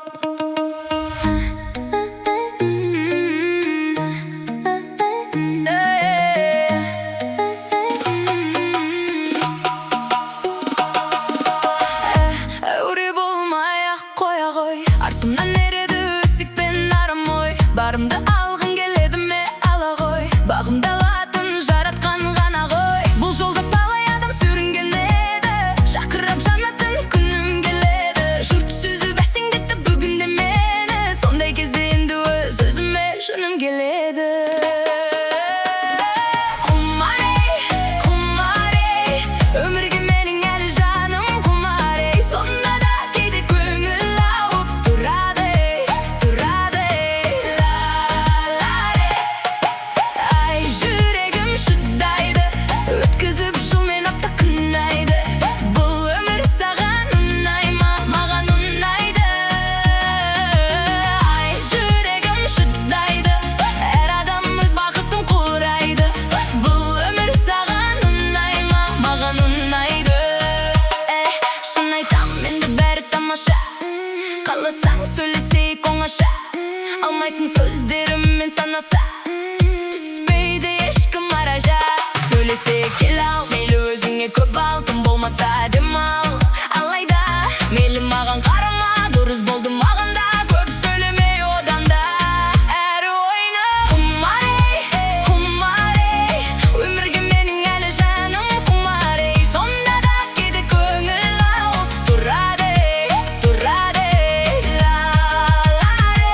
Әуре болмай-ақ қоя ғой, артымнан ереді өсек пен арым ой. Барымды алғың келеді ме, ала ғой, бағымды алатын жаратқан ғана ғой. Бұл жолда талай адам сүрінген еді, шақырып жанатын күнім келеді. Жұрт сөзі бәсеңдетті бүгінде мені, сондай кезде енді өз өзіме жыным келеді. Өмірге менің әлі жаным құмар ей, сонда да кейде көңіл ауып тұрады ла-ла-ре. Ай, жүрегім шыдайды, өткізіп жыл мен апта күн айды. Бұл өмір саған ұнай ма, маған ұнайды. Ай, жүрегім шыдайды, әр адам өз бақытын құрайды. Бұл өмір саған ұнай ма, маған ұнайды. Шын айтам, енді бәрі тамаша, қаласаң сөйлесейік оңаша. Алмайсың сөздеріммен санаса, түспейді ешкім аража. Сөйлесейік кел ал, мейлі өзіңе көп ал, тым болмаса демал. Алайда мейлі маған қарама, дұрыс болды маған да, көп сөйлемей одан да. Әрі ойна құмар ей, өмірге менің әлі жаным құмар ей. Сонда да кейде көңіл ауып тұрады ла-ла-ре.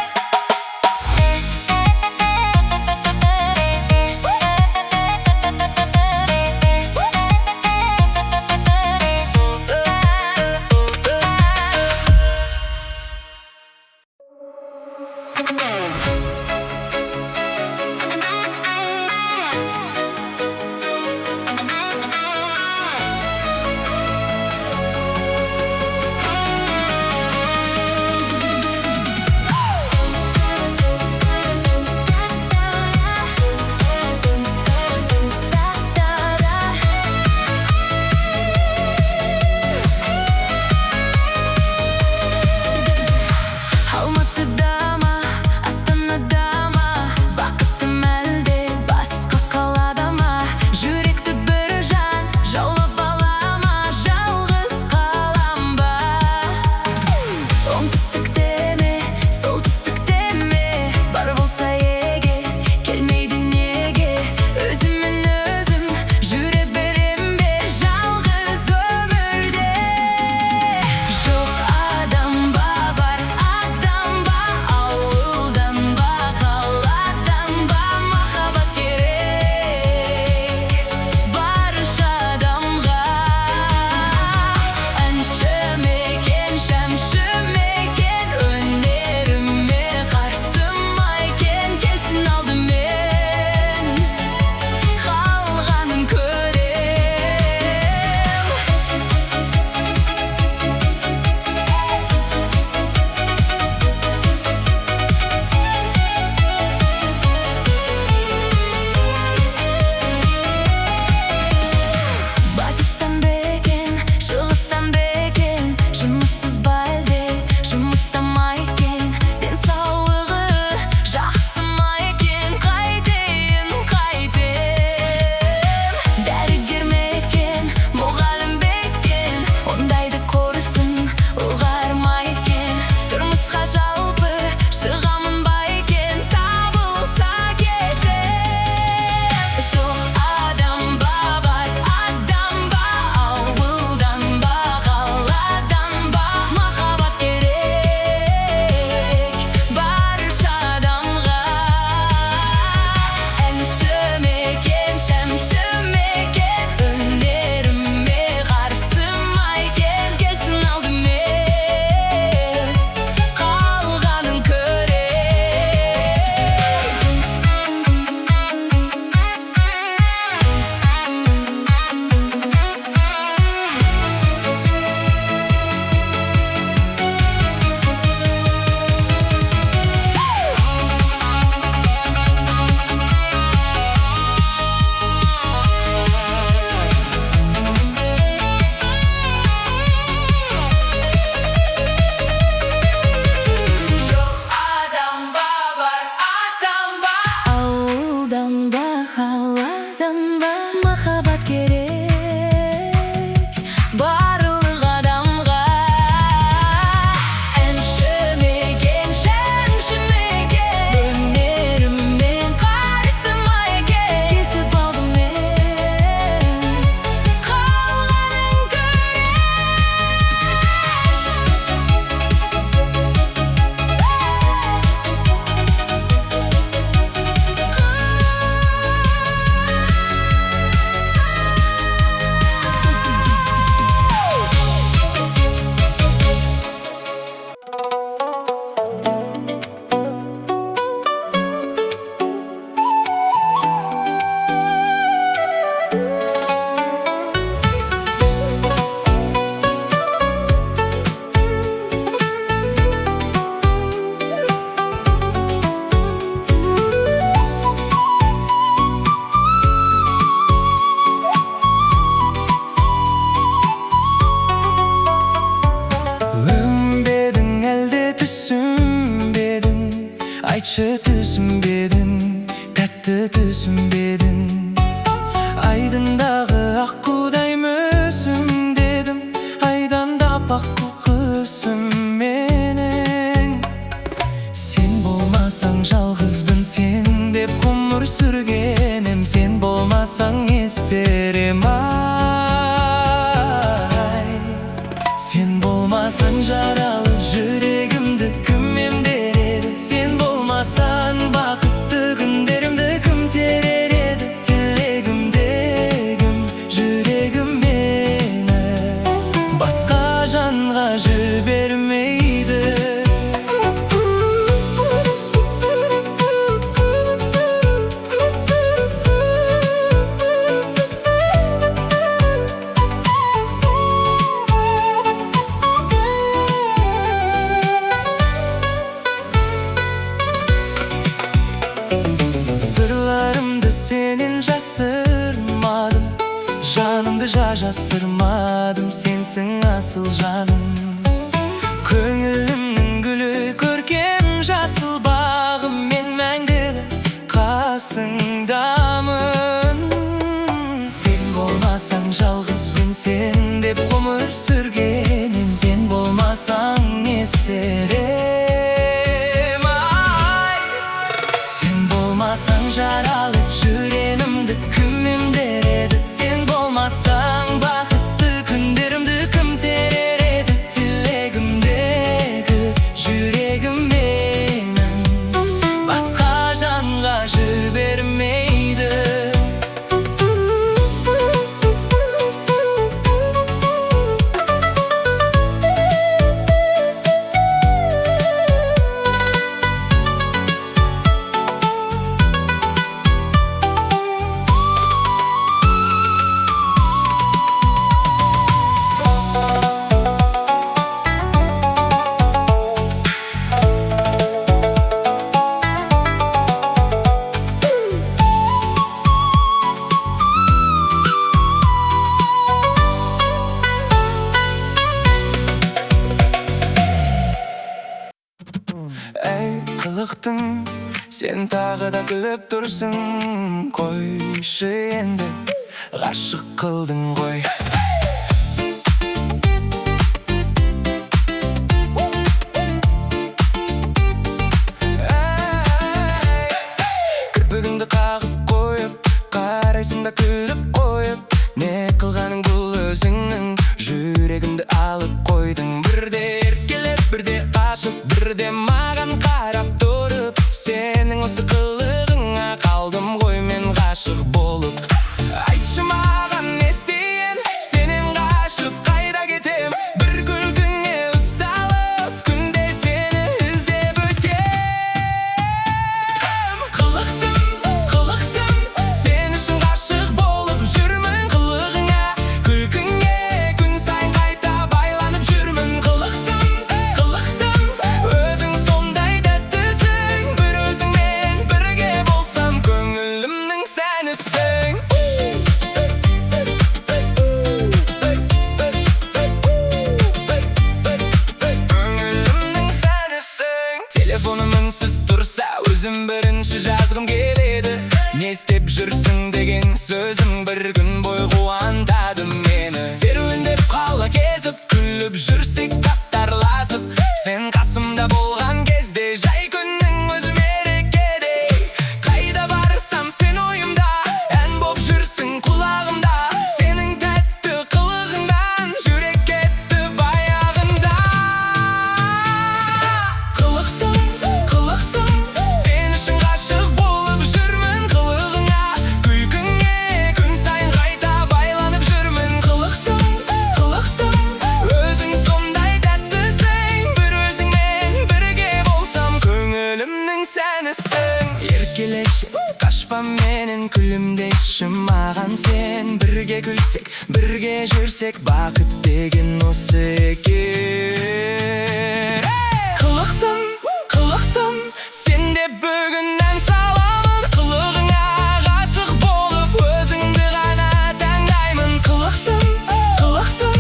жасырмадым, сенсің асыл жаным. Көңілімнің гүлі, көркем жасыл бағым, мен мәңгілік қасыңдамын. Сен болмасаң жалғызбын сен деп ғұмыр сүргенім, сен болмасаң не серем, ай. Сен болмасаң жаралы жүремімді кім емдереді, сен болмасаң бақытты күндерімді кім терер еді. Тілегімдегі жүрегім менің басқа жанға жібермейді. Әй, қылықтың, сен тағы да күліп тұрсың. Қойшы енді, ғашық қылдың ғой. Кірпігіңді қағып қойып, қарайсың да күліп қойып. Не қылғаның бұл өзіңнің, жүрегімді алып қойдың. Бірде еркелеп, бірде қашып, бірде маған қарап тұрып. Сенің осы қылығыңа қалдым ғой мен ғашық болып. Айтшы маған не істейін, сенен қашып қайда кетем. Бір күлкіңе ұсталып, күнде сені іздеп өтем. Қылықтым, сен үшін ғашық болып жүрмін. Қылығыңа, күлкіңе күн сайын қайта байланып жүрмін. Қылықтым, өзің сондай тәттісің. Бір өзіңмен бірге болсам, көңілімнің сәнісің. Көңілімнің сәнісің. Телефоным үнсіз тұрса, өзім бірінші жазғым келеді. Не істеп жүрсің деген сөзің бір күн бой қуантады мені. Серуендеп қала кезіп, күліп жүрсек қатарласып. Сен қасымда болған кезде, жай күннің өзі мерекедей. Қайда барсам сен ойымда, ән боп жүрсің құлағымда. Сенің тәтті қылығыңдан жүрек кетті баяғында. Қылықтым, сен үшін ғашық болып жүрмін. Қылығыңа, күлкіңе күн сайын қайта байланып жүрмін. Қылықтым, өзің сондай тәттісің. Бір өзіңмен бірге болсам, көңілімнің сәнісің. Еркелеші, қашпа менен, күлімдеші маған сен. Бірге күлсек, бірге жүрсек, бақыт деген осы екен. Қылықтым, сен де бүгін ән саламын. Қылығыңа ғашық болып, өзіңді ғана таңдаймын. Қылықтым,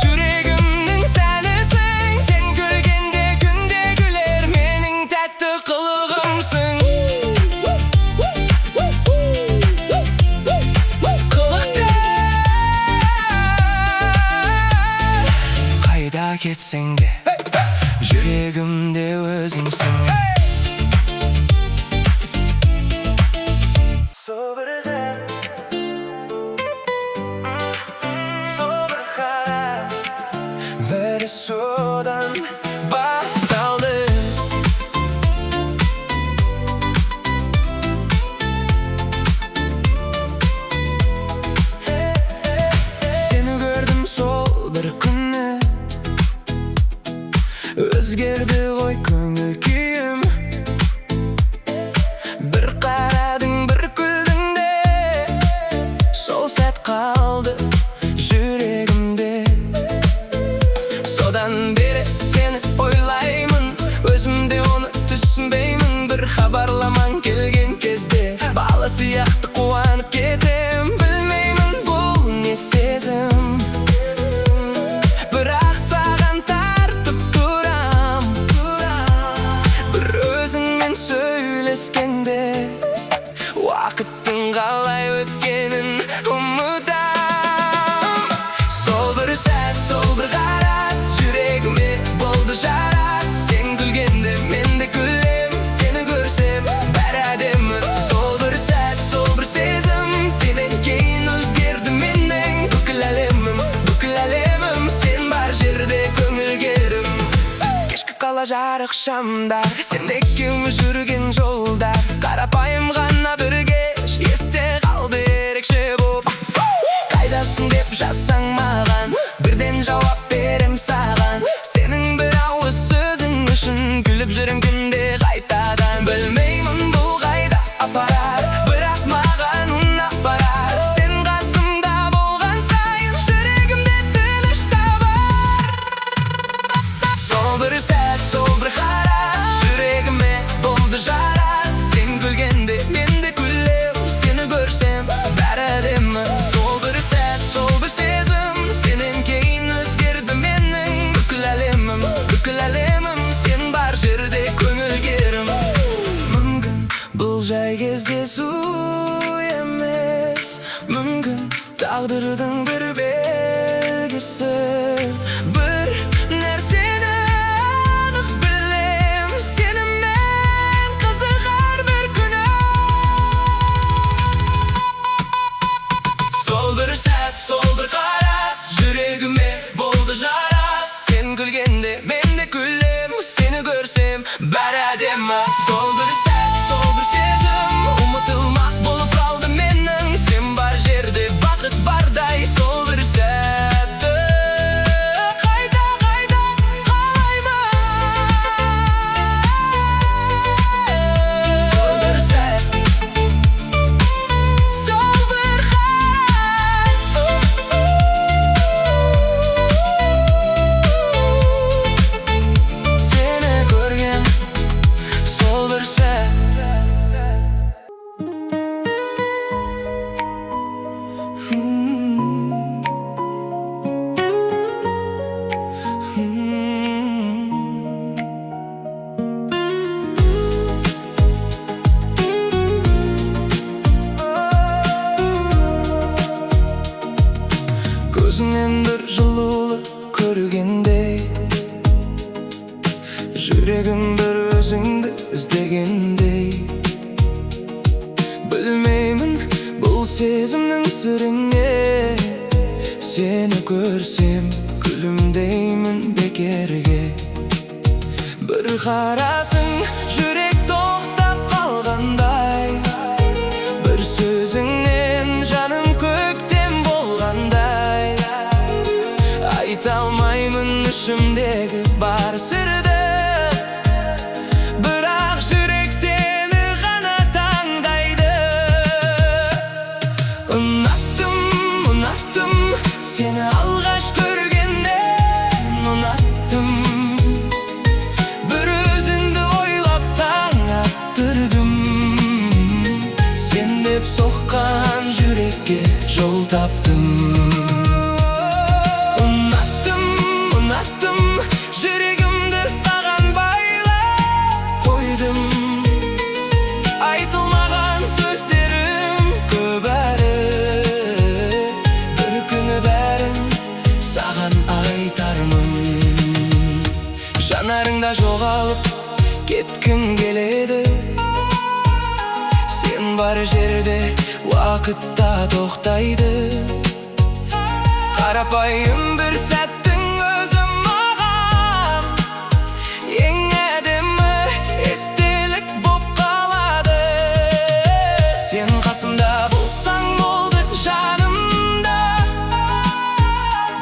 жүрегімнің сәнісің. Сен күлгенде күнде күлер, менің тәтті қылығымсың. Қайда кетсең де, жүрегімде өзіңсің. Бәрі содан басталды. Сені көрдім сол бір күні, өзгерді ғой көңіл күйім. Бір қарадың, бір күлдің де, сол сәт қалды жүрегімде. Содан бері сені ойлаймын, өзімде оны түсінбеймін. Бір хабарламан келген кезде, бала сияқты қуанып кетем. Білмеймін бұл не сезім. жарық шамдар, сен екеуміз жүрген жолдар, қарапайым ғана бір кеш есте қалды ерекше боп. Қайдасың деп жазсаң маған, бірден жауап берем саған. Сенің бір ауыз сөзің үшін күліп жүрем күнде қайтадан. Білмеймін бұл қайда апарар, бірақ маған ұнап барар. Сен қасымда болған сайын жүрегімде тыныш табар. Сол бір сәт, сол бір қарас, жүрегіме болды жарас. Сен күлгенде мен де күлем, сені көрсем бәрі әдемі. Сол бір сәт, сол бір сезім, сенен кейін өзгерді менің бүкіл әлемім, бүкіл әлемім. Сен бар жерде көңілгерім. Мүмкін бұл жай кездесу емес, мүмкін тағдырдың бір белгісі. Бір нәрсені анық білем, сенімен қызығар бір күні. Сол бір сәт, сол бір қарас, жүрегіме болды жарас. Сен күлгенде мен де күлем, сені көрсем бәрі әдемі. Сол бір сәт, сол бір сезім, ұмытылмас болып қалды менің. Сен бар жерде бақыт бардай, сол бір сәтті қайта қалаймын. Сол бір сәт, сол бір қарас, сені көрген сол бір сәт. Көзіңнен бір жылулық көргенде, жүрегім бір өзіңді іздегендей. Білмеймін бұл сезімнің сіріңе, сені көрсем күлімдеймін бекерге. Бір қарасың жүрек тоқтап қалғандай, бір сөзіңнен жаным көктем болғандай. Айта алмаймын ішімдегі бар сырды, бірақ жүрек сені ғана таңдайды. Ұнаттым, сені алғаш көргеннен ұнаттым. Бір өзіңді ойлап таң аттырдым, сен деп соққан жүрекке жол таптым. Ұнаттым, жүрегімді саған байлап қойдым. Айтылмаған сөздерім көп әлі, бір күні бәрін саған айтармын. Жанарыңда жоғалып кеткім келеді, сен бар жерде уақытта тоқтайды. Қарапайым бір сәттің өзі маған ең әдемі естелік боп қалады. Сен қасымда болсаң болды жанымда,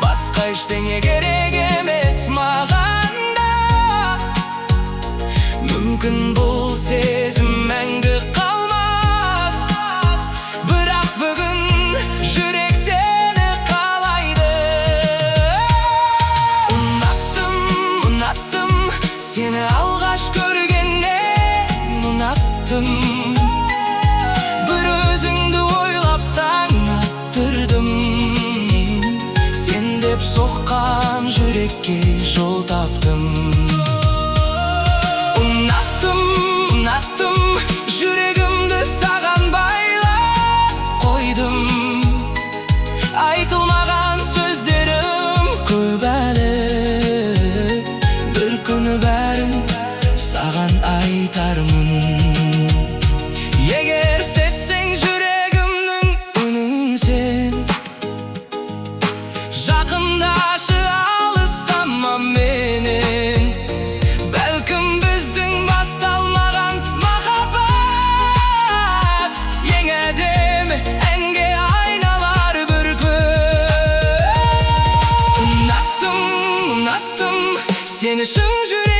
басқа ештеңе керек емес маған да. Мүмкін бұл сезім мәңгі қалмас, бірақ бүгін жүрек сені қалайды. Ұнаттым, сені алғаш көргеннен ұнаттым. Бір өзіңді ойлап таң аттырдым, сен деп соққан жүрекке жол таптым. Ұнаттым, жүрегімді саған байлап қойдым. Айтылмаған сөздерім көп әлі, бір күні бәрін саған айтармын. Егер сезсең жүрегімнің үнін сен, жақындашы алыстама менен. Бәлкім шын жүрек